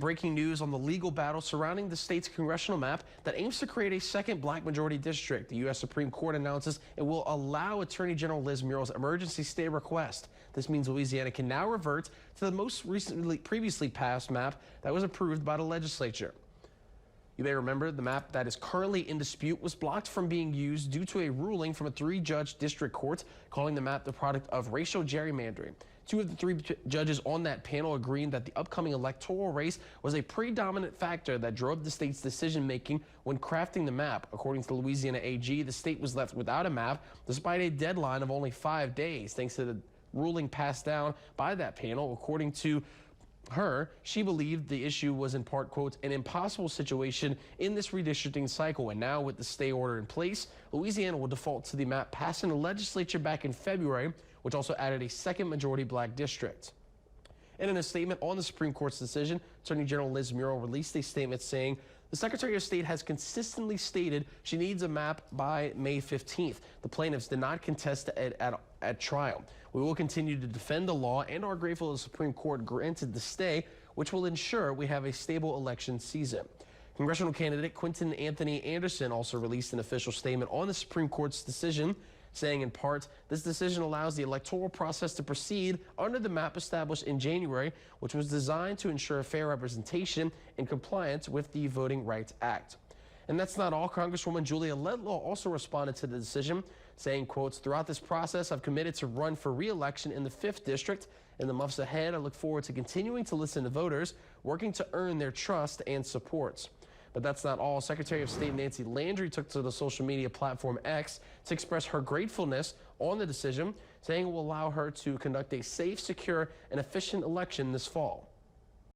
breaking news on the legal battle surrounding the state's congressional map that aims to create a second black majority district. The U.S. Supreme Court announces it will allow Attorney General Liz Murrow's emergency stay request. This means Louisiana can now revert to the most previously passed map that was approved by the legislature. You may remember the map that is currently in dispute was blocked from being used due to a ruling from a 3-judge district court calling the map the product of racial gerrymandering. 2 of the 3 judges on that panel agreeing that the upcoming electoral race was a predominant factor that drove the state's decision-making when crafting the map. According to the Louisiana AG, the state was left without a map despite a deadline of only 5 days, thanks to the ruling passed down by that panel. According to her, she believed the issue was in part, quote, an impossible situation in this redistricting cycle. And now with the stay order in place, Louisiana will default to the map passed in the legislature back in February, which also added a second majority black district. And in a statement on the Supreme Court's decision, Attorney General Liz Murrow released a statement saying, the Secretary of State has consistently stated she needs a map by May 15th. The plaintiffs did not contest it at trial. We will continue to defend the law and are grateful the Supreme Court granted the stay, which will ensure we have a stable election season. Congressional candidate Quentin Anthony Anderson also released an official statement on the Supreme Court's decision, saying in part, this decision allows the electoral process to proceed under the map established in January, which was designed to ensure fair representation in compliance with the Voting Rights Act. And that's not all. Congresswoman Julia Ledlaw also responded to the decision, saying, quotes, throughout this process, I've committed to run for re-election in the 5th District. In the months ahead, I look forward to continuing to listen to voters, working to earn their trust and support. But that's not all. Secretary of State Nancy Landry took to the social media platform X to express her gratefulness on the decision, saying it will allow her to conduct a safe, secure, and efficient election this fall.